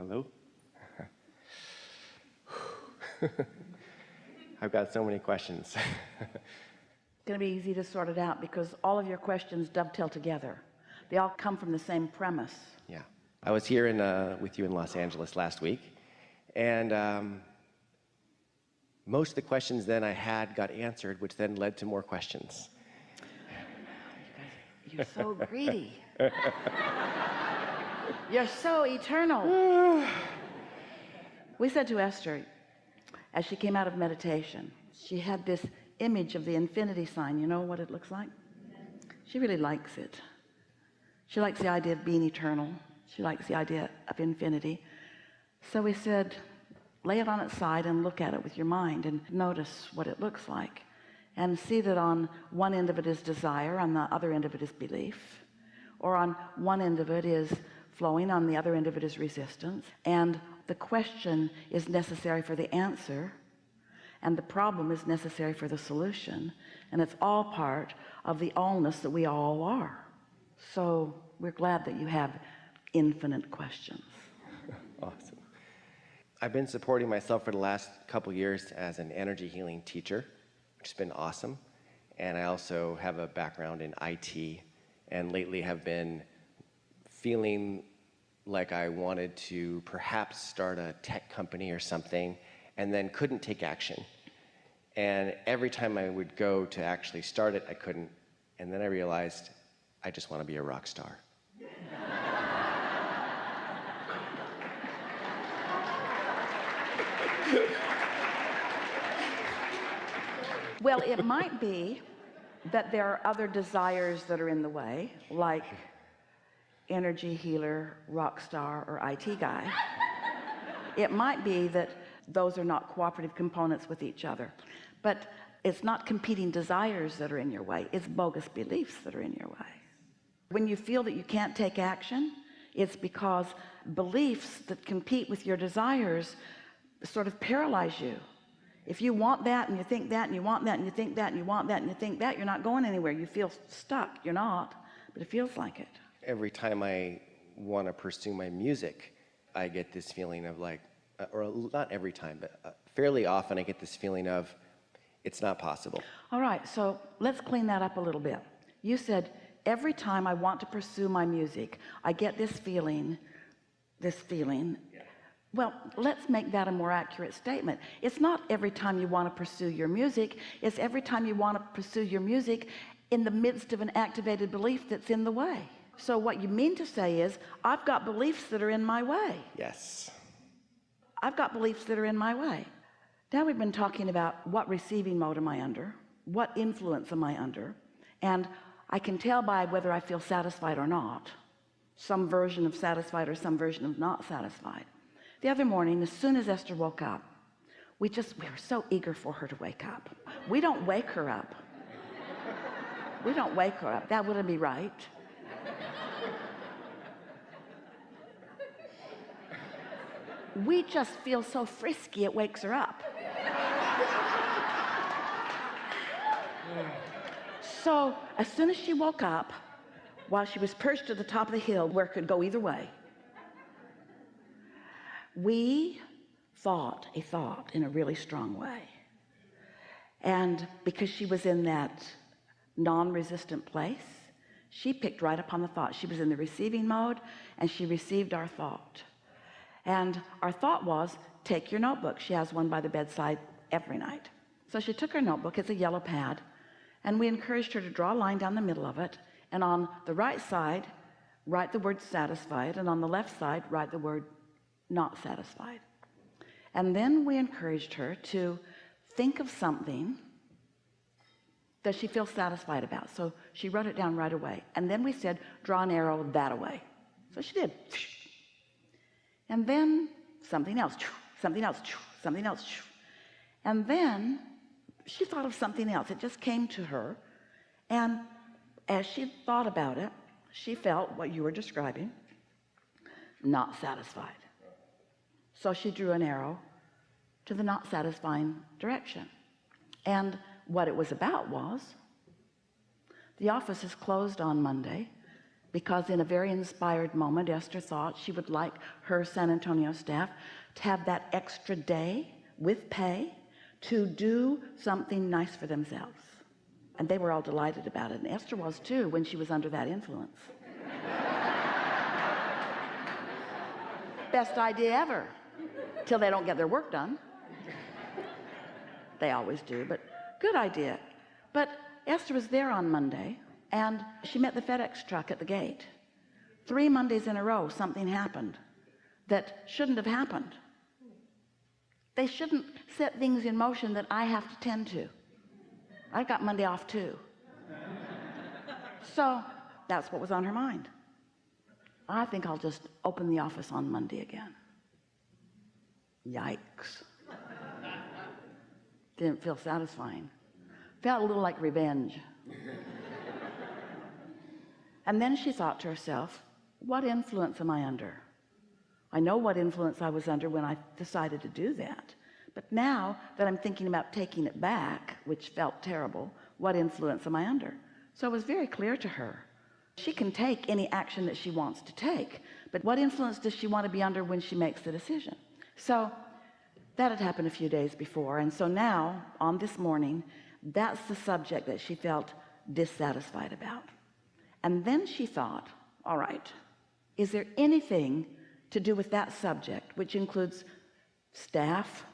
Hello? I've got so many questions. It's going to be easy to sort it out because all of your questions dovetail together. They all come from the same premise. Yeah. I was here with you in Los Angeles last week, and most of the questions then I had got answered, which then led to more questions. You're so greedy. You're so eternal. We said to Esther, as she came out of meditation, she had this image of the infinity sign. You know what it looks like? She really likes it. She likes the idea of being eternal. She likes the idea of infinity. So we said, lay it on its side and look at it with your mind and notice what it looks like, and see that on one end of it is desire, on the other end of it is belief, or on one end of it is flowing, on the other end of it is resistance, and the question is necessary for the answer, and the problem is necessary for the solution, and it's all part of the allness that we all are. So we're glad that you have infinite questions. Awesome. I've been supporting myself for the last couple years as an energy healing teacher, which has been awesome, and I also have a background in IT, and lately have been feeling like I wanted to perhaps start a tech company or something, and then couldn't take action. And every time I would go to actually start it, I couldn't. And then I realized I just want to be a rock star. Well, it might be that there are other desires that are in the way, like energy healer, rock star, or IT guy. It might be that those are not cooperative components with each other, but it's not competing desires that are in your way, it's bogus beliefs that are in your way. When you feel that you can't take action, it's because beliefs that compete with your desires sort of paralyze you. If you want that and you think that and you want that and you think that and you want that and you think that, you're not going anywhere. You feel stuck. You're not, but it feels like it. Every time I want to pursue my music, I get this feeling of like, or not every time, but fairly often I get this feeling of it's not possible. All right, so let's clean that up a little bit. You said every time I want to pursue my music, I get this feeling. Yeah. Well, let's make that a more accurate statement. It's not every time you want to pursue your music, it's every time you want to pursue your music in the midst of an activated belief that's in the way. So what you mean to say is, I've got beliefs that are in my way. Yes. I've got beliefs that are in my way. Now we've been talking about what receiving mode am I under, what influence am I under, and I can tell by whether I feel satisfied or not, some version of satisfied or some version of not satisfied. The other morning, as soon as Esther woke up, we were so eager for her to wake up. We don't wake her up. We don't wake her up. That wouldn't be right. We just feel so frisky it wakes her up. So as soon as she woke up, while she was perched at the top of the hill where it could go either way, we thought a thought in a really strong way. And because she was in that non-resistant place, she picked right up on the thought. She was in the receiving mode and she received our thought. And our thought was, take your notebook. She has one by the bedside every night. So she took her notebook, it's a yellow pad, and we encouraged her to draw a line down the middle of it, and on the right side write the word satisfied, and on the left side write the word not satisfied. And then we encouraged her to think of something that she feels satisfied about. So she wrote it down right away, and then we said draw an arrow that away. So she did. And then something else, something else, something else, and then she thought of something else. It just came to her, and as she thought about it, she felt what you were describing, not satisfied. So she drew an arrow to the not satisfying direction. And what it was about was, the office is closed on Monday. because in a very inspired moment, Esther thought she would like her San Antonio staff to have that extra day with pay to do something nice for themselves. And they were all delighted about it. And Esther was too, when she was under that influence. Best idea ever, till they don't get their work done. They always do, but good idea. But Esther was there on Monday, and she met the FedEx truck at the gate. 3 Mondays in a row, something happened that shouldn't have happened. They shouldn't set things in motion that I have to tend to. I've got Monday off too. So that's what was on her mind. I think I'll just open the office on Monday again. Yikes. Didn't feel satisfying. Felt a little like revenge. And then she thought to herself, what influence am I under? I know what influence I was under when I decided to do that. But now that I'm thinking about taking it back, which felt terrible, what influence am I under? So it was very clear to her. She can take any action that she wants to take, but what influence does she want to be under when she makes the decision? So that had happened a few days before, and so now on this morning, that's the subject that she felt dissatisfied about. And then she thought, all right, is there anything to do with that subject, which includes staff,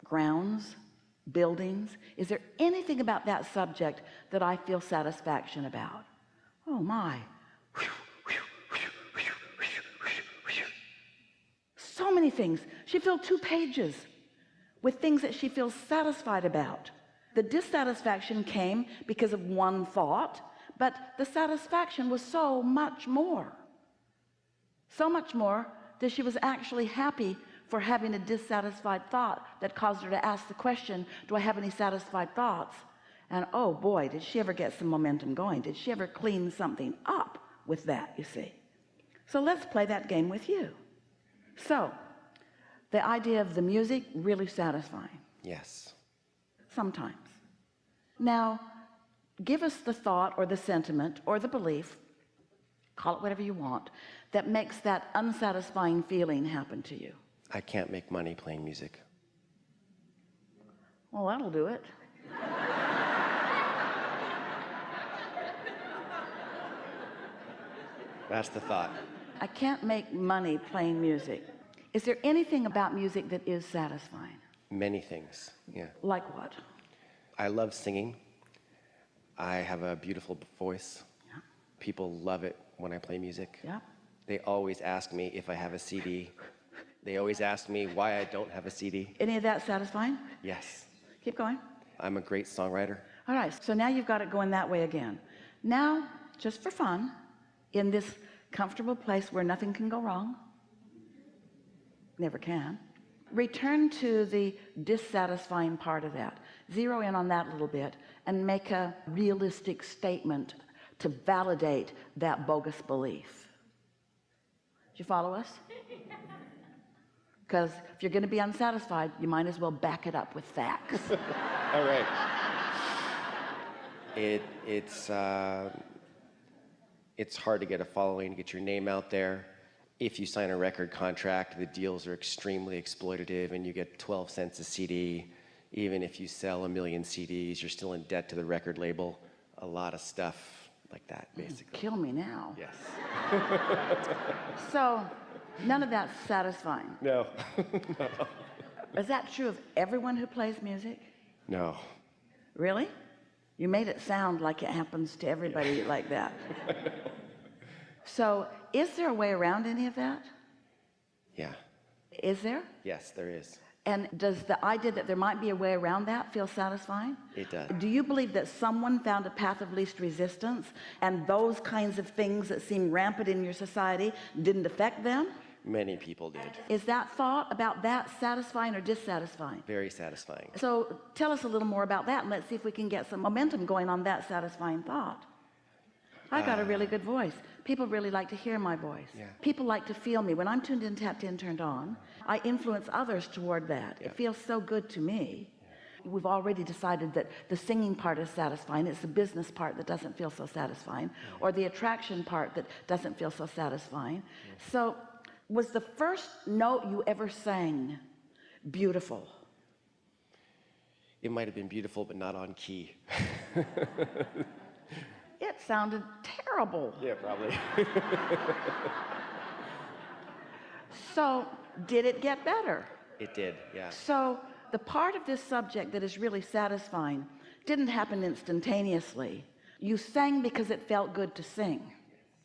grounds, buildings? Is there anything about that subject that I feel satisfaction about? Oh my. So many things. She filled 2 pages with things that she feels satisfied about. The dissatisfaction came because of one thought, but the satisfaction was so much more. So much more that she was actually happy for having a dissatisfied thought that caused her to ask the question, do I have any satisfied thoughts? And oh boy, did she ever get some momentum going. Did she ever clean something up with that, you see? So let's play that game with you. So the idea of the music, really satisfying. Yes. Sometimes. Now, give us the thought or the sentiment or the belief, call it whatever you want, that makes that unsatisfying feeling happen to you. I can't make money playing music. Well, that'll do it. That's the thought. I can't make money playing music. Is there anything about music that is satisfying? Many things, yeah. Like what? I love singing. I have a beautiful voice. Yeah. People love it when I play music. Yeah. They always ask me if I have a CD. They always ask me why I don't have a CD. Any of that satisfying? Yes. Keep going. I'm a great songwriter. All right, so now you've got it going that way again. Now, just for fun, in this comfortable place where nothing can go wrong, never can, return to the dissatisfying part of that. Zero in on that a little bit and make a realistic statement to validate that bogus belief. Did you follow us? Because if you're going to be unsatisfied, you might as well back it up with facts. All right. It's hard to get a following, get your name out there. If you sign a record contract, the deals are extremely exploitative and you get 12 cents a CD. Even if you sell 1 million CDs, you're still in debt to the record label. A lot of stuff like that, basically. Kill me now. Yes. So none of that's satisfying. No. No. Is that true of everyone who plays music? No. Really? You made it sound like it happens to everybody like that. So is there a way around any of that? Yeah. Is there? Yes, there is. And does the idea that there might be a way around that feel satisfying? It does. Do you believe that someone found a path of least resistance and those kinds of things that seem rampant in your society didn't affect them? Many people did. Is that thought about that satisfying or dissatisfying? Very satisfying. So tell us a little more about that and let's see if we can get some momentum going on that satisfying thought. I've got a really good voice. People really like to hear my voice. Yeah. People like to feel me. When I'm tuned in, tapped in, turned on, I influence others toward that. Yeah. It feels so good to me. we've already decided that the singing part is satisfying. It's the business part that doesn't feel so satisfying, or the attraction part that doesn't feel so satisfying. So was the first note you ever sang beautiful? It might have been beautiful, but not on key. It sounded terrible. Yeah, probably. So did it get better? It did, yeah. So the part of this subject that is really satisfying didn't happen instantaneously. You sang because it felt good to sing.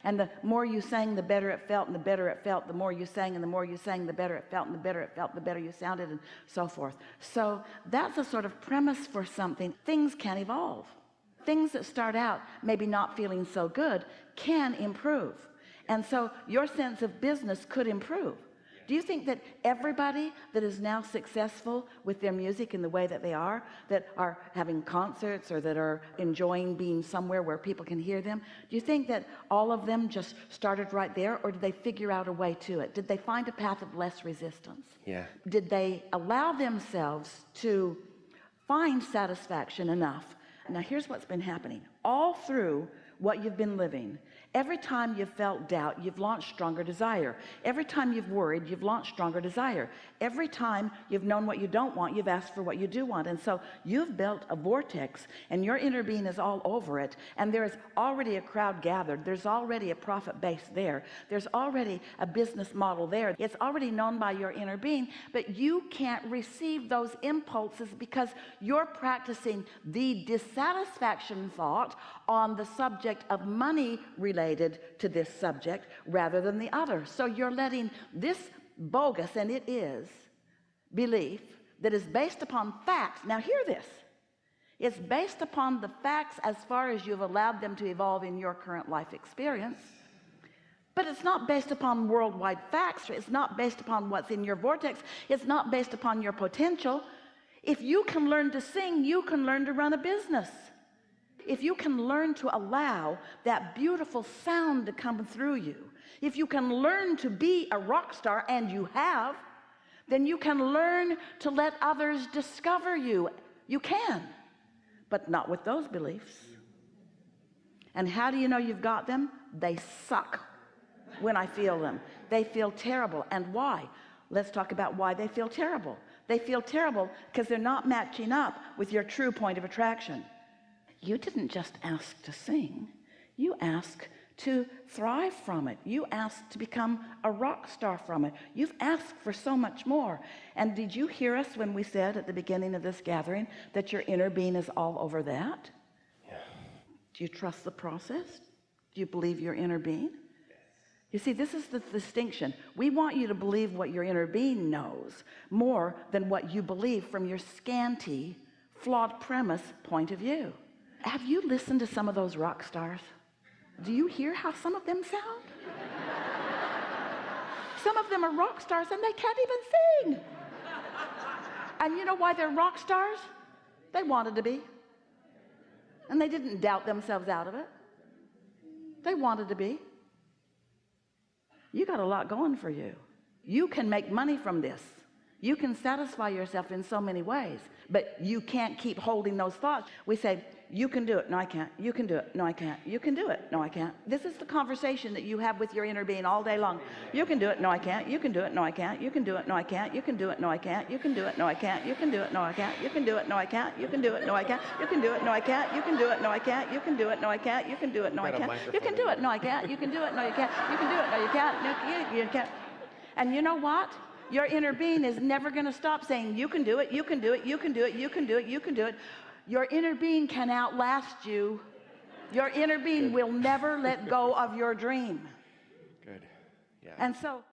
And the more you sang, the better it felt, and the better it felt. The more you sang, and the more you sang, the better it felt, and the better it felt, the better you sounded, and so forth. So that's a sort of premise for something. Things can evolve. Things that start out maybe not feeling so good can improve. And so your sense of business could improve. Do you think that everybody that is now successful with their music in the way that they are, that are having concerts or that are enjoying being somewhere where people can hear them, do you think that all of them just started right there, or did they figure out a way to it? Did they find a path of less resistance? Yeah. Did they allow themselves to find satisfaction enough? Now here's what's been happening all through what you've been living. Every time you've felt doubt, you've launched stronger desire. Every time you've worried, you've launched stronger desire. Every time you've known what you don't want, you've asked for what you do want. And so you've built a vortex, and your inner being is all over it. And there is already a crowd gathered. There's already a profit base there. There's already a business model there. It's already known by your inner being, but you can't receive those impulses because you're practicing the dissatisfaction thought on the subject of money related to this subject rather than the other. So you're letting this bogus, and it is, belief that is based upon facts. Now hear this. It's based upon the facts as far as you've allowed them to evolve in your current life experience. But it's not based upon worldwide facts. It's not based upon what's in your vortex. It's not based upon your potential. If you can learn to sing, you can learn to run a business. If you can learn to allow that beautiful sound to come through you, if you can learn to be a rock star, and you have, then you can learn to let others discover you. You can, but not with those beliefs. And how do you know you've got them? They suck when I feel them. They feel terrible. And why? Let's talk about why they feel terrible. They feel terrible because they're not matching up with your true point of attraction. You didn't just ask to sing. You asked to thrive from it. You asked to become a rock star from it. You've asked for so much more. And did you hear us when we said at the beginning of this gathering that your inner being is all over that? Yeah. Do you trust the process? Do you believe your inner being? You see, this is the distinction. We want you to believe what your inner being knows more than what you believe from your scanty, flawed premise point of view. Have you listened to some of those rock stars? Do you hear how some of them sound? Some of them are rock stars and they can't even sing. And you know why they're rock stars? They wanted to be. And they didn't doubt themselves out of it. They wanted to be. You got a lot going for you. You can make money from this. You can satisfy yourself in so many ways, but you can't keep holding those thoughts. We say, you can do it. No, I can't. You can do it. No, I can't. You can do it. No, I can't. This is the conversation that you have with your inner being all day long. You can do it. No, I can't. You can do it. No, I can't. You can do it. No, I can't. You can do it. No, I can't. You can do it. No, I can't. You can do it. No, I can't. You can do it. No, I can't. You can do it. No, I can't. You can do it. No, I can't. You can do it. No, I can't. You can do it. No, I can't. You can do it. No, I can't. You can do it. No, I can't. You can do it. No, you can't. You can do it. No, you can't. You can't. And you know what? Your inner being is never going to stop saying, you can do it. You can do it. You can do it. You can do it. You can do it. Your inner being can outlast you. Your inner being will never let go of your dream. Good. Yeah. And so